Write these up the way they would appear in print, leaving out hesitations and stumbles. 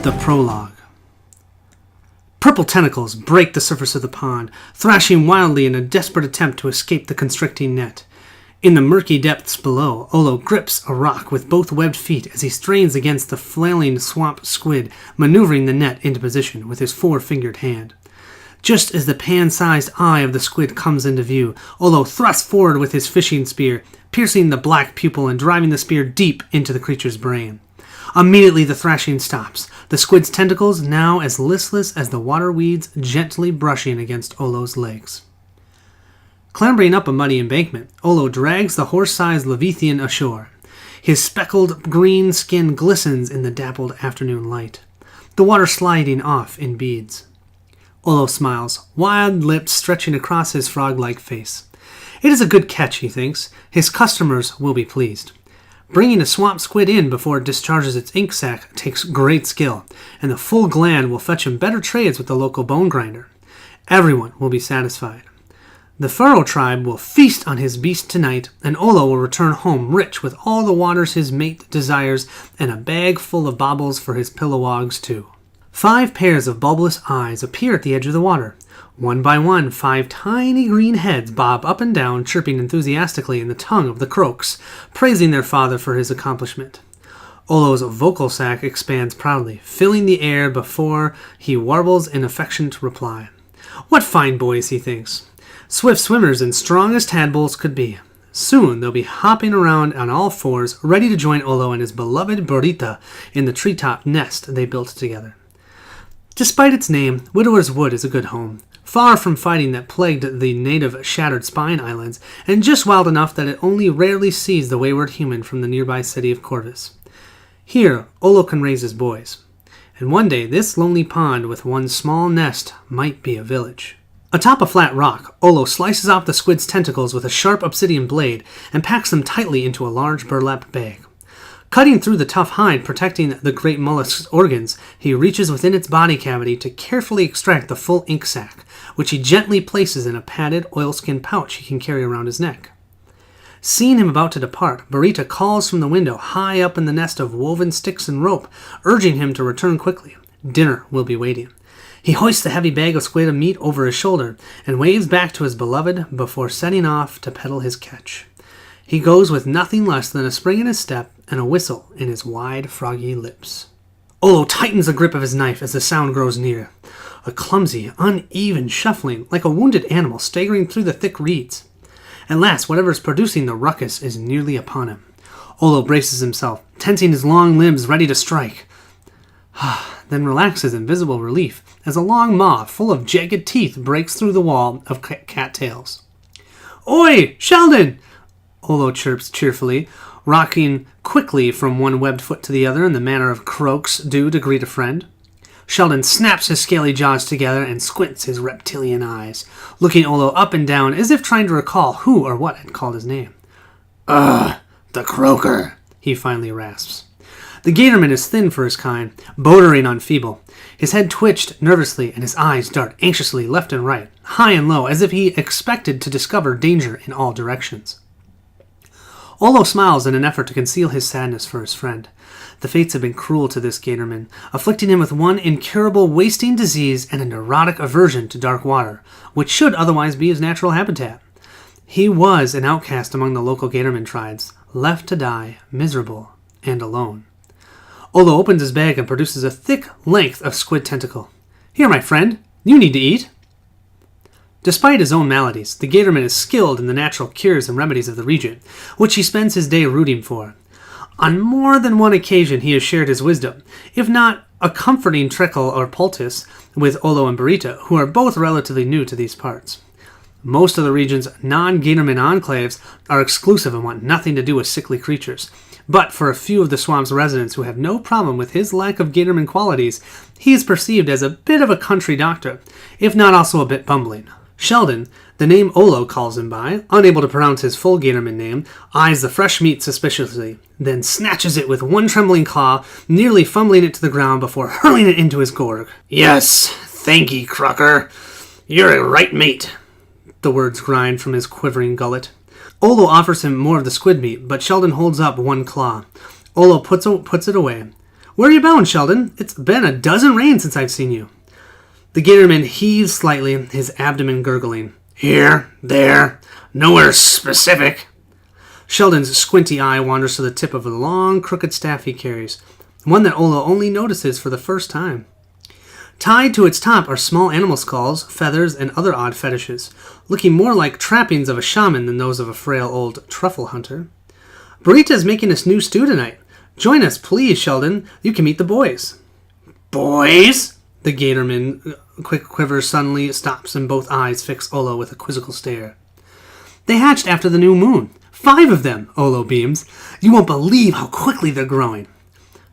The Prologue. Purple tentacles break the surface of the pond, thrashing wildly in a desperate attempt to escape the constricting net. In the murky depths below, Olo grips a rock with both webbed feet as he strains against the flailing swamp squid, maneuvering the net into position with his four-fingered hand. Just as the pan-sized eye of the squid comes into view, Olo thrusts forward with his fishing spear, piercing the black pupil and driving the spear deep into the creature's brain. Immediately the thrashing stops, the squid's tentacles now as listless as the water weeds gently brushing against Olo's legs. Clambering up a muddy embankment, Olo drags the horse-sized Leviathan ashore. His speckled green skin glistens in the dappled afternoon light, the water sliding off in beads. Olo smiles, wide lips stretching across his frog-like face. It is a good catch, he thinks. His customers will be pleased. Bringing a swamp squid in before it discharges its ink sac takes great skill, and the full gland will fetch him better trades with the local bone grinder. Everyone will be satisfied. The Furrow tribe will feast on his beast tonight, and Olo will return home rich with all the waters his mate desires and a bag full of baubles for his pillowogs too. 5 pairs of bulbous eyes appear at the edge of the water. One by one, 5 tiny green heads bob up and down, chirping enthusiastically in the tongue of the croaks, praising their father for his accomplishment. Olo's vocal sac expands proudly, filling the air before he warbles in affectionate reply. What fine boys, he thinks. Swift swimmers and strong as tadpoles could be. Soon they'll be hopping around on all fours, ready to join Olo and his beloved Burrita in the treetop nest they built together. Despite its name, Widower's Wood is a good home, far from fighting that plagued the native Shattered Spine Islands, and just wild enough that it only rarely sees the wayward human from the nearby city of Corvus. Here, Olo can raise his boys, and one day this lonely pond with one small nest might be a village. Atop a flat rock, Olo slices off the squid's tentacles with a sharp obsidian blade and packs them tightly into a large burlap bag. Cutting through the tough hide protecting the great mollusk's organs, he reaches within its body cavity to carefully extract the full ink sac, which he gently places in a padded oilskin pouch he can carry around his neck. Seeing him about to depart, Burrita calls from the window high up in the nest of woven sticks and rope, urging him to return quickly. Dinner will be waiting. He hoists the heavy bag of squid meat over his shoulder and waves back to his beloved before setting off to peddle his catch. He goes with nothing less than a spring in his step and a whistle in his wide, froggy lips. Olo tightens the grip of his knife as the sound grows near. A clumsy, uneven shuffling, like a wounded animal staggering through the thick reeds. At last, whatever is producing the ruckus is nearly upon him. Olo braces himself, tensing his long limbs ready to strike. Then relaxes in visible relief as a long maw full of jagged teeth breaks through the wall of cattails. "Oi, Sheldon!" Olo chirps cheerfully, rocking quickly from one webbed foot to the other in the manner of croaks do to greet a friend. Sheldon snaps his scaly jaws together and squints his reptilian eyes, looking Olo up and down as if trying to recall who or what had called his name. "Ugh, the croaker," he finally rasps. The gatorman is thin for his kind, bordering on feeble. His head twitched nervously and his eyes dart anxiously left and right, high and low, as if he expected to discover danger in all directions. Olo smiles in an effort to conceal his sadness for his friend. The fates have been cruel to this gatorman, afflicting him with one incurable wasting disease and a neurotic aversion to dark water, which should otherwise be his natural habitat. He was an outcast among the local gatorman tribes, left to die, miserable and alone. Olo opens his bag and produces a thick length of squid tentacle. "Here, my friend, you need to eat." Despite his own maladies, the gatorman is skilled in the natural cures and remedies of the region, which he spends his day rooting for. On more than one occasion he has shared his wisdom, if not a comforting trickle or poultice, with Olo and Burrita, who are both relatively new to these parts. Most of the region's non-gatorman enclaves are exclusive and want nothing to do with sickly creatures. But for a few of the swamp's residents who have no problem with his lack of gatorman qualities, he is perceived as a bit of a country doctor, if not also a bit bumbling. Sheldon, the name Olo calls him by, unable to pronounce his full gatorman name, eyes the fresh meat suspiciously, then snatches it with one trembling claw, nearly fumbling it to the ground before hurling it into his gorg. "Yes, thank ye, Crocker. You're a right mate," the words grind from his quivering gullet. Olo offers him more of the squid meat, but Sheldon holds up one claw. Olo puts it away. Where are you bound, Sheldon? It's been a dozen rains since I've seen you. The Gatorman heaves slightly, his abdomen gurgling. Here, there, nowhere specific. Sheldon's squinty eye wanders to the tip of a long, crooked staff he carries, one that Olo only notices for the first time. Tied to its top are small animal skulls, feathers, and other odd fetishes, looking more like trappings of a shaman than those of a frail old truffle hunter. Burrita's making us new stew tonight. Join us, please, Sheldon. You can meet the boys. Boys? The Gatorman quick quiver suddenly stops and both eyes fix Olo with a quizzical stare. They hatched after the new moon. 5 of them, Olo beams. You won't believe how quickly they're growing.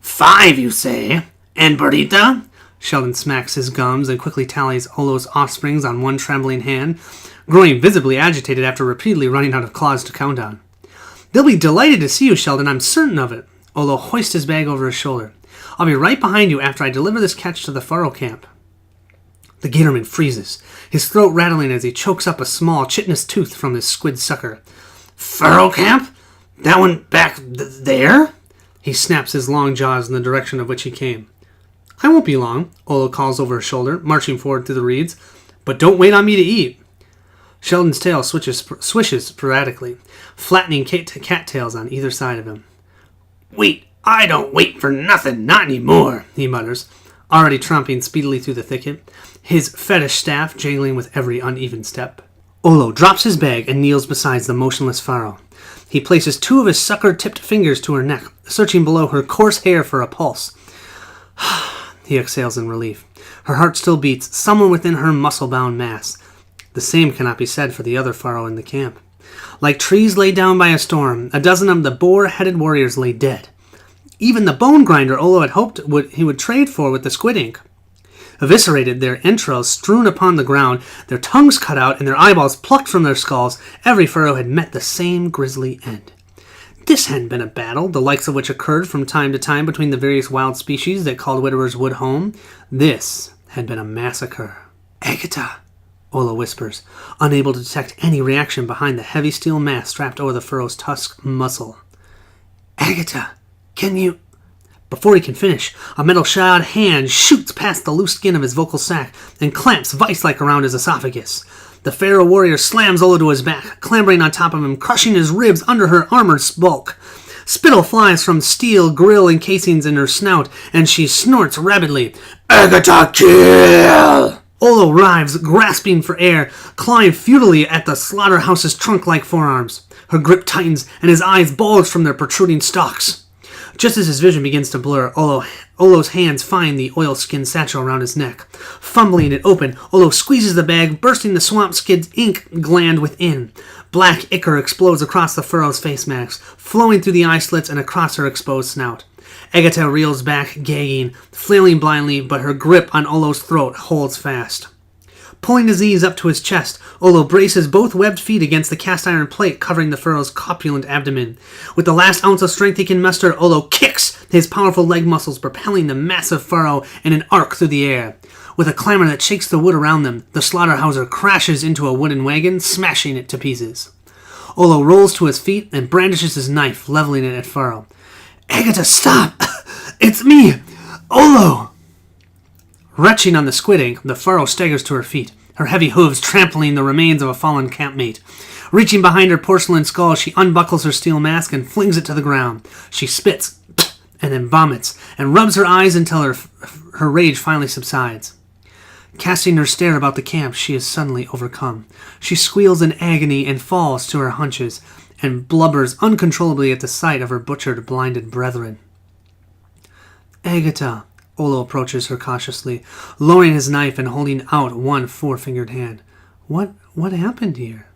5, you say? And Burrita? Sheldon smacks his gums and quickly tallies Olo's offsprings on one trembling hand, growing visibly agitated after repeatedly running out of claws to count on. They'll be delighted to see you, Sheldon, I'm certain of it. Olo hoists his bag over his shoulder. I'll be right behind you after I deliver this catch to the furrow camp. The Gatorman freezes, his throat rattling as he chokes up a small chitinous tooth from his squid sucker. Furrow camp? That one back there? He snaps his long jaws in the direction of which he came. I won't be long, Olo calls over his shoulder, marching forward through the reeds. But don't wait on me to eat. Sheldon's tail swishes sporadically, flattening cattails on either side of him. Wait, I don't wait for nothing, not anymore, he mutters, already tromping speedily through the thicket, his fetish staff jangling with every uneven step. Olo drops his bag and kneels beside the motionless furrow. He places 2 of his sucker-tipped fingers to her neck, searching below her coarse hair for a pulse. He exhales in relief. Her heart still beats, somewhere within her muscle-bound mass. The same cannot be said for the other furrow in the camp. Like trees laid down by a storm, a dozen of the boar-headed warriors lay dead. Even the bone grinder Olo had hoped he would trade for with the squid ink. Eviscerated, their entrails strewn upon the ground, their tongues cut out, and their eyeballs plucked from their skulls, every furrow had met the same grisly end. This hadn't been a battle, the likes of which occurred from time to time between the various wild species that called Widower's Wood home. This had been a massacre. Agatha, Olo whispers, unable to detect any reaction behind the heavy steel mask strapped over the furrow's tusk muzzle. Agatha, can you... Before he can finish, a metal-shod hand shoots past the loose skin of his vocal sac and clamps vice-like around his esophagus. The pharaoh warrior slams Olo to his back, clambering on top of him, crushing his ribs under her armored bulk. Spittle flies from steel grill encasings in her snout, and she snorts rapidly. Agatha, kill! Olo writhes, grasping for air, clawing futilely at the slaughterhouse's trunk-like forearms. Her grip tightens, and his eyes bulge from their protruding stalks. Just as his vision begins to blur, Olo's hands find the oilskin satchel around his neck. Fumbling it open, Olo squeezes the bag, bursting the swamp skid's ink gland within. Black ichor explodes across the furrow's face mask, flowing through the eye slits and across her exposed snout. Agatha reels back, gagging, flailing blindly, but her grip on Olo's throat holds fast. Pulling his knees up to his chest, Olo braces both webbed feet against the cast-iron plate covering the furrow's corpulent abdomen. With the last ounce of strength he can muster, Olo kicks, his powerful leg muscles propelling the massive furrow in an arc through the air. With a clamor that shakes the wood around them, the slaughterhouser crashes into a wooden wagon, smashing it to pieces. Olo rolls to his feet and brandishes his knife, leveling it at Furrow. Agatha, stop! It's me! Olo! Retching on the squid ink, the Furrow staggers to her feet, her heavy hooves trampling the remains of a fallen campmate. Reaching behind her porcelain skull, she unbuckles her steel mask and flings it to the ground. She spits, and then vomits, and rubs her eyes until her rage finally subsides. Casting her stare about the camp, she is suddenly overcome. She squeals in agony and falls to her haunches, and blubbers uncontrollably at the sight of her butchered, blinded brethren. Agatha, Olo approaches her cautiously, lowering his knife and holding out one four-fingered hand. What happened here?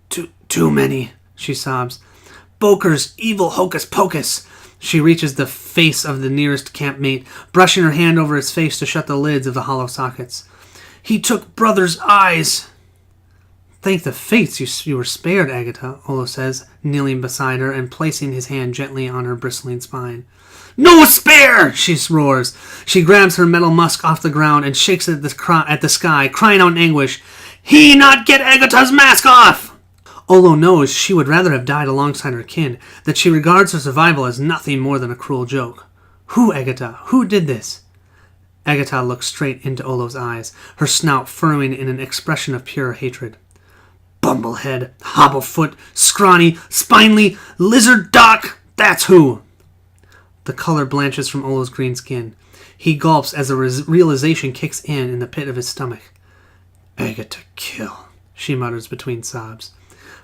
Too many, she sobs. Boker's evil hocus-pocus. She reaches the face of the nearest campmate, brushing her hand over his face to shut the lids of the hollow sockets. He took brother's eyes. Thank the fates you were spared, Agatha, Olo says, kneeling beside her and placing his hand gently on her bristling spine. No spare! She roars. She grabs her metal musk off the ground and shakes it at the sky, crying out in anguish, He not get Agatha's mask off! Olo knows she would rather have died alongside her kin, that she regards her survival as nothing more than a cruel joke. Who, Agatha? Who did this? Agatha looked straight into Olo's eyes, her snout furrowing in an expression of pure hatred. Bumblehead, hobblefoot, scrawny, spinely, lizard doc, that's who! The color blanches from Olo's green skin. He gulps as the realization kicks in the pit of his stomach. Agatha kill, she mutters between sobs.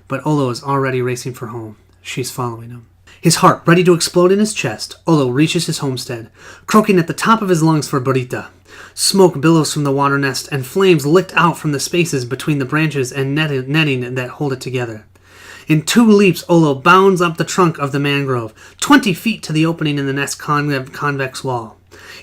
But Olo is already racing for home. She's following him. His heart ready to explode in his chest, Olo reaches his homestead, croaking at the top of his lungs for Burrita. Smoke billows from the water nest, and flames licked out from the spaces between the branches and netting that hold it together. In 2 leaps, Olo bounds up the trunk of the mangrove, 20 feet to the opening in the nest convex wall.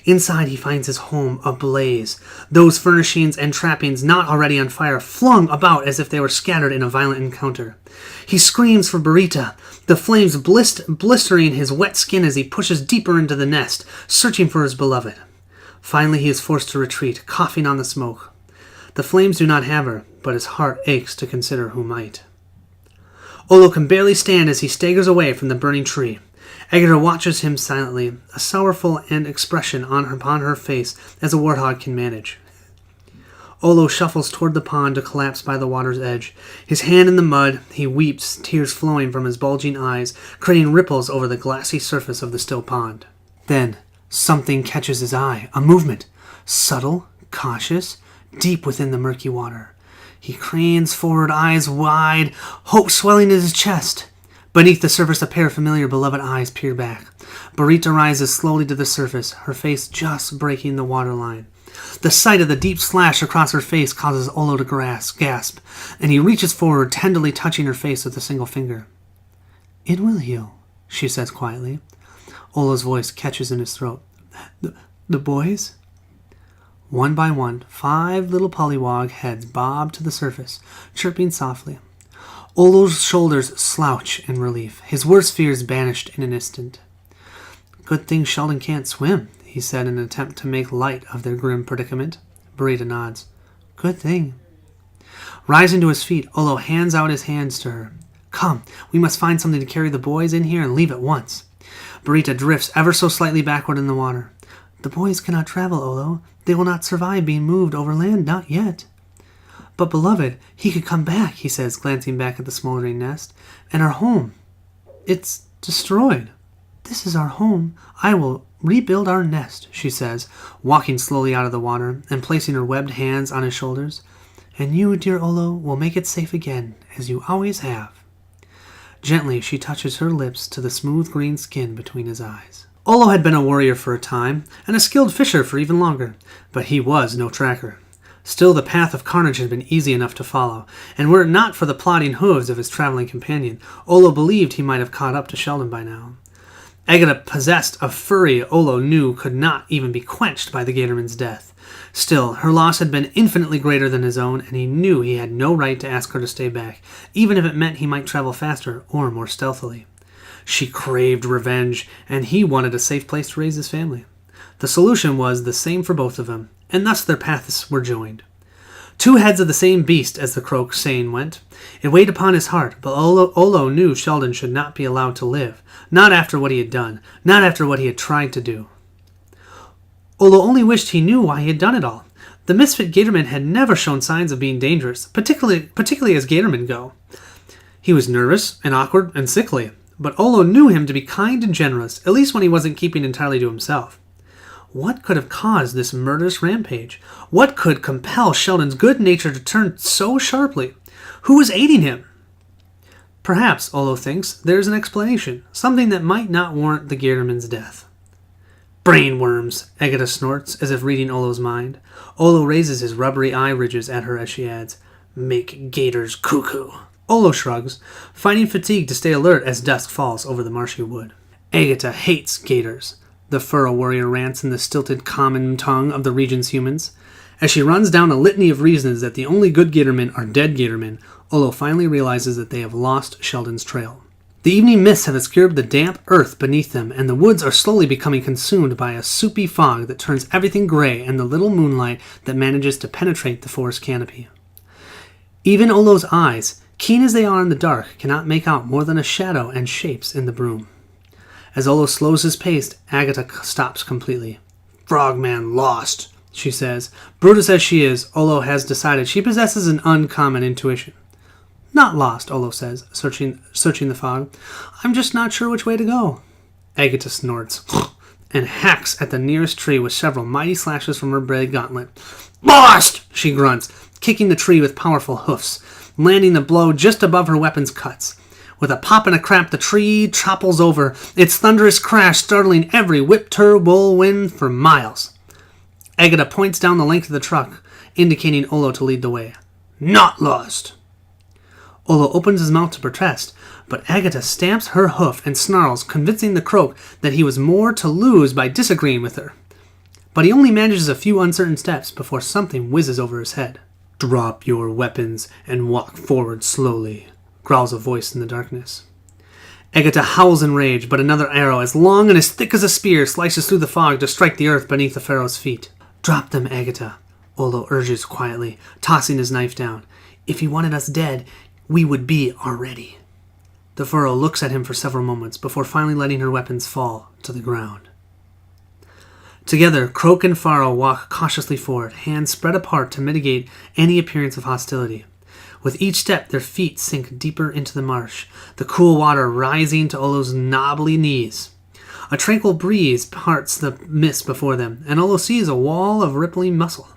Inside he finds his home ablaze, those furnishings and trappings not already on fire flung about as if they were scattered in a violent encounter. He screams for Burrita, the flames blistering his wet skin as he pushes deeper into the nest, searching for his beloved. Finally he is forced to retreat, coughing on the smoke. The flames do not have her, but his heart aches to consider who might. Olo can barely stand as he staggers away from the burning tree. Agatha watches him silently, a sorrowful expression upon her face as a warthog can manage. Olo shuffles toward the pond to collapse by the water's edge. His hand in the mud, he weeps, tears flowing from his bulging eyes, creating ripples over the glassy surface of the still pond. Then, something catches his eye, a movement, subtle, cautious, deep within the murky water. He cranes forward, eyes wide, hope swelling in his chest. Beneath the surface, a pair of familiar beloved eyes peer back. Burrita rises slowly to the surface, her face just breaking the waterline. The sight of the deep slash across her face causes Olo to gasp, and he reaches forward, tenderly touching her face with a single finger. It will heal, she says quietly. Olo's voice catches in his throat. The boys? One by one, 5 little pollywog heads bob to the surface, chirping softly. Olo's shoulders slouch in relief, his worst fears banished in an instant. Good thing Sheldon can't swim, he said in an attempt to make light of their grim predicament. Burrita nods. Good thing. Rising to his feet, Olo hands out his hands to her. Come, we must find something to carry the boys in here and leave at once. Burrita drifts ever so slightly backward in the water. The boys cannot travel, Olo. They will not survive being moved over land, not yet. But, beloved, he could come back, he says, glancing back at the smoldering nest. And our home. It's destroyed. This is our home. I will rebuild our nest, she says, walking slowly out of the water and placing her webbed hands on his shoulders. And you, dear Olo, will make it safe again, as you always have. Gently, she touches her lips to the smooth green skin between his eyes. Olo had been a warrior for a time, and a skilled fisher for even longer, but he was no tracker. Still, the path of carnage had been easy enough to follow, and were it not for the plodding hooves of his traveling companion, Olo believed he might have caught up to Sheldon by now. Agatha possessed a fury Olo knew could not even be quenched by the Gatorman's death. Still, her loss had been infinitely greater than his own, and he knew he had no right to ask her to stay back, even if it meant he might travel faster or more stealthily. She craved revenge, and he wanted a safe place to raise his family. The solution was the same for both of them, and thus their paths were joined. 2 heads of the same beast, as the croak saying went. It weighed upon his heart, but Olo knew Sheldon should not be allowed to live, not after what he had done, not after what he had tried to do. Olo only wished he knew why he had done it all. The misfit Gatorman had never shown signs of being dangerous, particularly as Gatormen go. He was nervous and awkward and sickly, but Olo knew him to be kind and generous, at least when he wasn't keeping entirely to himself. What could have caused this murderous rampage? What could compel Sheldon's good nature to turn so sharply? Who was aiding him? Perhaps, Olo thinks, there's an explanation, something that might not warrant the Gatorman's death. Brainworms, Agatha snorts, as if reading Olo's mind. Olo raises his rubbery eye ridges at her as she adds, Make gators cuckoo. Olo shrugs, finding fatigue to stay alert as dusk falls over the marshy wood. Agatha hates gators, the furrow warrior rants in the stilted common tongue of the region's humans. As she runs down a litany of reasons that the only good Gatormen are dead Gatormen, Olo finally realizes that they have lost Sheldon's trail. The evening mists have obscured the damp earth beneath them, and the woods are slowly becoming consumed by a soupy fog that turns everything gray and the little moonlight that manages to penetrate the forest canopy. Even Olo's eyes, keen as they are in the dark, cannot make out more than a shadow and shapes in the broom. As Olo slows his pace, Agatha stops completely. "Frogman lost," she says. Brutus as she is, Olo has decided she possesses an uncommon intuition. "Not lost," Olo says, searching the fog. "I'm just not sure which way to go." Agatha snorts and hacks at the nearest tree with several mighty slashes from her blade gauntlet. "Lost!" she grunts, kicking the tree with powerful hoofs, landing the blow just above her weapon's cuts. With a pop and a crap, the tree topples over, its thunderous crash startling every whip-tur whirlwind for miles. Agatha points down the length of the truck, indicating Olo to lead the way. "Not lost!" Olo opens his mouth to protest, but Agatha stamps her hoof and snarls, convincing the croak that he was more to lose by disagreeing with her. But he only manages a few uncertain steps before something whizzes over his head. "Drop your weapons and walk forward slowly," growls a voice in the darkness. Agatha howls in rage, but another arrow, as long and as thick as a spear, slices through the fog to strike the earth beneath the pharaoh's feet. "Drop them, Agatha," Olo urges quietly, tossing his knife down. "If he wanted us dead, we would be already." The pharaoh looks at him for several moments before finally letting her weapons fall to the ground. Together, Croak and Pharaoh walk cautiously forward, hands spread apart to mitigate any appearance of hostility. With each step, their feet sink deeper into the marsh, the cool water rising to Olo's knobbly knees. A tranquil breeze parts the mist before them, and Olo sees a wall of rippling muscle.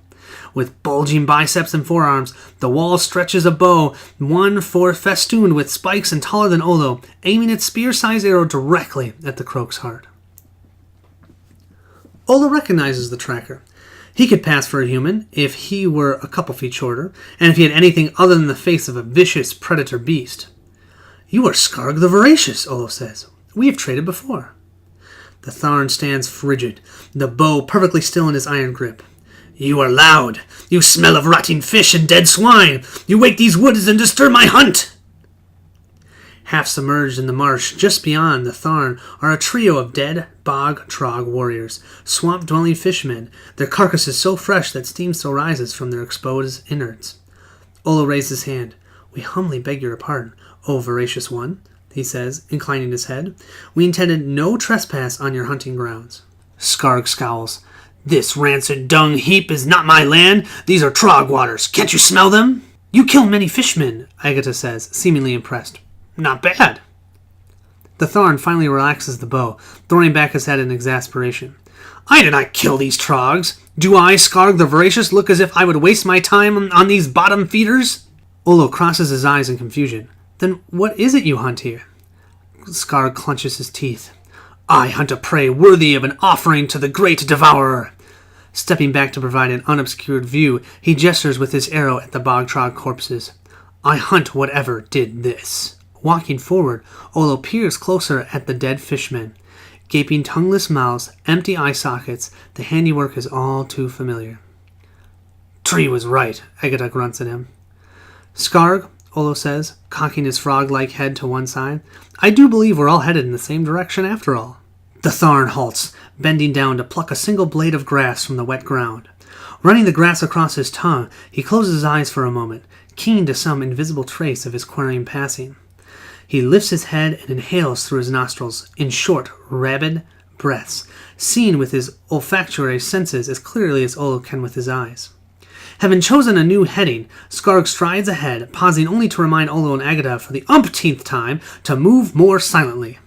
With bulging biceps and forearms, the wall stretches a bow, one festooned with spikes and taller than Olo, aiming its spear-sized arrow directly at the Croak's heart. Olo recognizes the tracker. He could pass for a human if he were a couple feet shorter, and if he had anything other than the face of a vicious predator beast. "You are Skarg the Voracious," Olo says. "We have traded before." The Tharn stands frigid, the bow perfectly still in his iron grip. "You are loud. You smell of rotting fish and dead swine. You wake these woods and disturb my hunt." Half submerged in the marsh just beyond the Tharn are a trio of dead bog-trog warriors, swamp-dwelling fishmen, their carcasses so fresh that steam still rises from their exposed innards. Olo raised his hand. "We humbly beg your pardon, O voracious one," he says, inclining his head. "We intended no trespass on your hunting grounds." Skarg scowls. "This rancid dung heap is not my land. These are trog waters. Can't you smell them?" "You kill many fishmen," Agatha says, seemingly impressed. "Not bad." The Tharn finally relaxes the bow, throwing back his head in exasperation. "I did not kill these trogs. Do I, Skarg the Voracious, look as if I would waste my time on these bottom feeders?" Olo crosses his eyes in confusion. "Then what is it you hunt here?" Skarg clenches his teeth. "I hunt a prey worthy of an offering to the great devourer." Stepping back to provide an unobscured view, he gestures with his arrow at the bog-trog corpses. "I hunt whatever did this." Walking forward, Olo peers closer at the dead fishmen. Gaping tongueless mouths, empty eye sockets, the handiwork is all too familiar. "Tree was right," Agatha grunts at him. "Skarg," Olo says, cocking his frog-like head to one side, "I do believe we're all headed in the same direction after all." The Tharn halts, bending down to pluck a single blade of grass from the wet ground. Running the grass across his tongue, he closes his eyes for a moment, keen to some invisible trace of his quarrying passing. He lifts his head and inhales through his nostrils in short, rapid breaths, seeing with his olfactory senses as clearly as Olo can with his eyes. Having chosen a new heading, Skarg strides ahead, pausing only to remind Olo and Agatha for the umpteenth time to move more silently.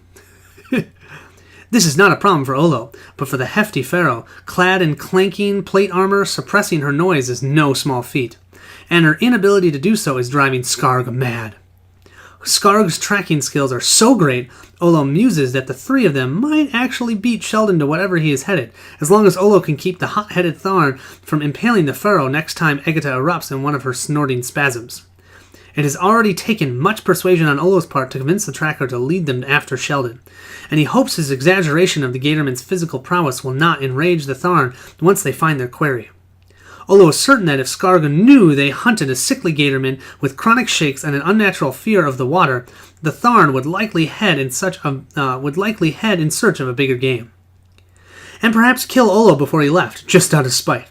This is not a problem for Olo, but for the hefty pharaoh, clad in clanking plate armor, suppressing her noise is no small feat, and her inability to do so is driving Skarg mad. Skarg's tracking skills are so great, Olo muses that the three of them might actually beat Sheldon to whatever he is headed, as long as Olo can keep the hot-headed Tharn from impaling the pharaoh next time Agatha erupts in one of her snorting spasms. It has already taken much persuasion on Olo's part to convince the tracker to lead them after Sheldon, and he hopes his exaggeration of the Gatorman's physical prowess will not enrage the Tharn once they find their quarry. Olo is certain that if Skarg knew they hunted a sickly Gatorman with chronic shakes and an unnatural fear of the water, the Tharn would likely head in search of a bigger game, and perhaps kill Olo before he left, just out of spite.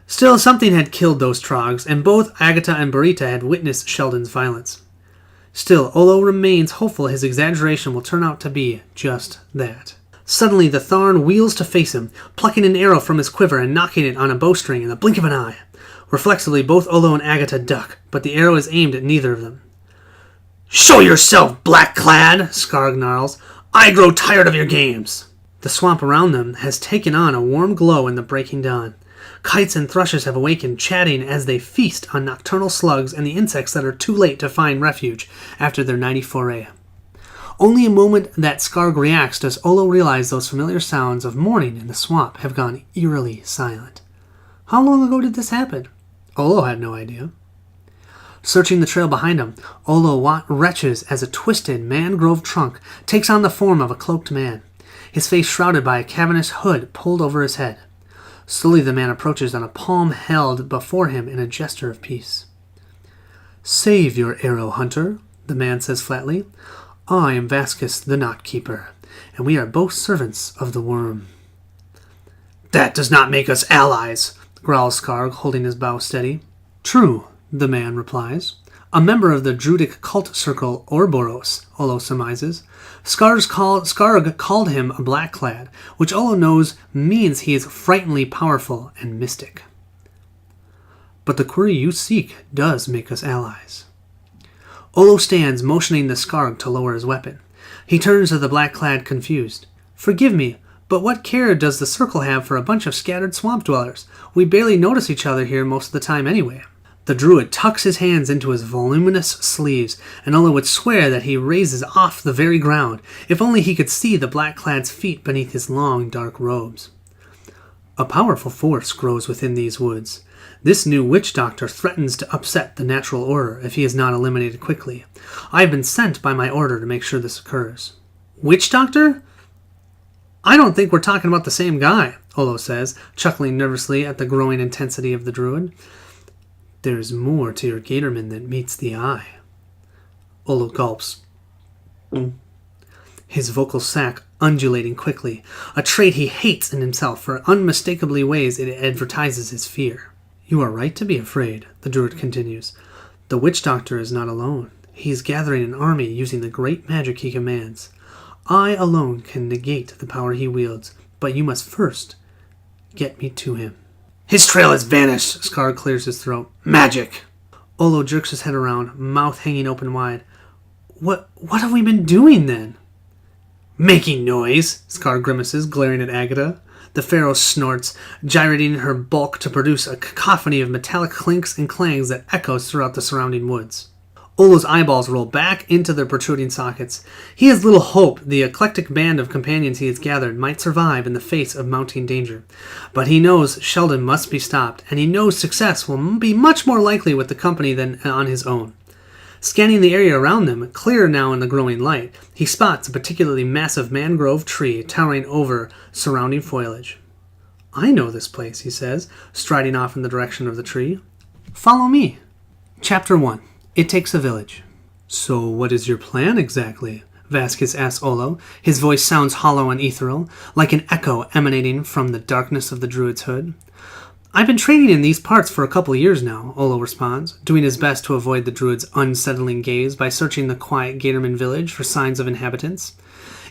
Still, something had killed those trogs, and both Agatha and Barita had witnessed Sheldon's violence. Still, Olo remains hopeful his exaggeration will turn out to be just that. Suddenly, the Tharn wheels to face him, plucking an arrow from his quiver and knocking it on a bowstring in the blink of an eye. Reflexively, both Olo and Agatha duck, but the arrow is aimed at neither of them. "Show yourself, black-clad!" Skarg gnarls. "I grow tired of your games!" The swamp around them has taken on a warm glow in the breaking dawn. Kites and thrushes have awakened, chatting as they feast on nocturnal slugs and the insects that are too late to find refuge after their nighty foray. Only a moment that Skarg reacts does Olo realize those familiar sounds of morning in the swamp have gone eerily silent. How long ago did this happen? Olo had no idea. Searching the trail behind him, Olo retches as a twisted mangrove trunk takes on the form of a cloaked man, his face shrouded by a cavernous hood pulled over his head. Slowly the man approaches on a palm held before him in a gesture of peace. "Save your arrow, hunter," the man says flatly. "I am Vasquez the Knot Keeper, and we are both servants of the worm." "That does not make us allies," growls Skarg, holding his bow steady. "True," the man replies. "A member of the Druidic cult circle Ouroboros," Olo surmises. Skarg called him a black-clad, which Olo knows means he is frighteningly powerful and mystic. "But the query you seek does make us allies." Olo stands, motioning the Skarg to lower his weapon. He turns to the black-clad, confused. "Forgive me, but what care does the circle have for a bunch of scattered swamp dwellers? We barely notice each other here most of the time anyway." The druid tucks his hands into his voluminous sleeves, and Olo would swear that he raises off the very ground, if only he could see the black-clad's feet beneath his long, dark robes. "A powerful force grows within these woods. This new witch doctor threatens to upset the natural order if he is not eliminated quickly. I have been sent by my order to make sure this occurs." "Witch doctor? I don't think we're talking about the same guy," Olo says, chuckling nervously at the growing intensity of the druid. "There's more to your gatorman than meets the eye." Olo gulps. His vocal sac undulating quickly, a trait he hates in himself for unmistakably ways it advertises his fear. "You are right to be afraid," the druid continues. "The witch doctor is not alone. He is gathering an army using the great magic he commands. I alone can negate the power he wields, but you must first get me to him." "His trail has vanished," Skarg clears his throat. "Magic!" Olo jerks his head around, mouth hanging open wide. What have we been doing then?" "Making noise," Skarg grimaces, glaring at Agatha. The pharaoh snorts, gyrating her bulk to produce a cacophony of metallic clinks and clangs that echoes throughout the surrounding woods. Olo's eyeballs roll back into their protruding sockets. He has little hope the eclectic band of companions he has gathered might survive in the face of mounting danger. But he knows Sheldon must be stopped, and he knows success will be much more likely with the company than on his own. Scanning the area around them, clear now in the growing light, he spots a particularly massive mangrove tree towering over surrounding foliage. "I know this place," he says, striding off in the direction of the tree. "Follow me." Chapter 1. It takes a village. "So what is your plan exactly?" Vasquez asks Olo. His voice sounds hollow and ethereal, like an echo emanating from the darkness of the druid's hood. "I've been trading in these parts for a couple years now," Olo responds, doing his best to avoid the druid's unsettling gaze by searching the quiet Gatorman village for signs of inhabitants.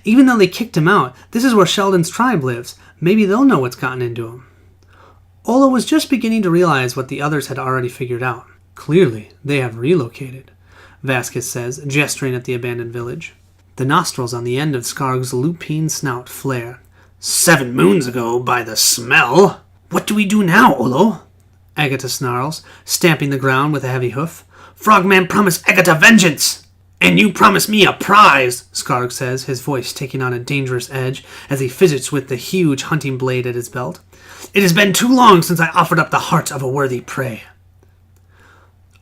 "Even though they kicked him out, this is where Sheldon's tribe lives. Maybe they'll know what's gotten into him." Olo was just beginning to realize what the others had already figured out. "Clearly, they have relocated," Vasquez says, gesturing at the abandoned village. The nostrils on the end of Skarg's lupine snout flare. "7 moons ago, by the smell. What do we do now, Olo?" Agatha snarls, stamping the ground with a heavy hoof. "Frogman promised Agatha vengeance!" "And you promised me a prize," Skarg says, his voice taking on a dangerous edge as he fidgets with the huge hunting blade at his belt. "It has been too long since I offered up the heart of a worthy prey."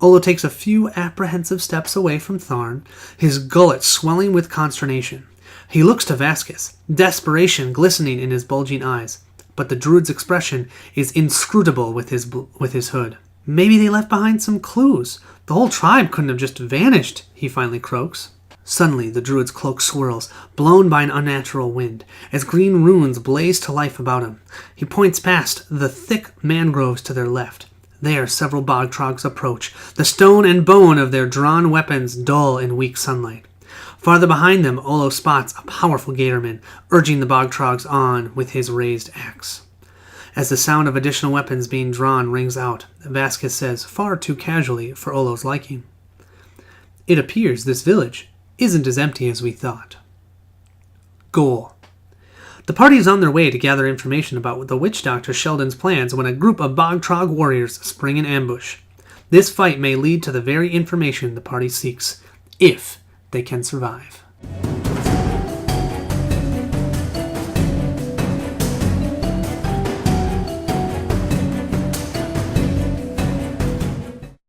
Olo takes a few apprehensive steps away from Tharn, his gullet swelling with consternation. He looks to Vasquez, desperation glistening in his bulging eyes, but the druid's expression is inscrutable with his hood. "Maybe they left behind some clues. The whole tribe couldn't have just vanished," he finally croaks. Suddenly, the druid's cloak swirls, blown by an unnatural wind, as green runes blaze to life about him. He points past the thick mangroves to their left. There several bog-trogs approach, the stone and bone of their drawn weapons dull in weak sunlight. Farther behind them, Olo spots a powerful gatorman, urging the bog-trogs on with his raised axe. As the sound of additional weapons being drawn rings out, Vasquez says, far too casually for Olo's liking, "It appears this village isn't as empty as we thought." Goal. The party is on their way to gather information about the Witch Doctor Sheldon's plans when a group of bog-trog warriors spring in ambush. This fight may lead to the very information the party seeks, if they can survive.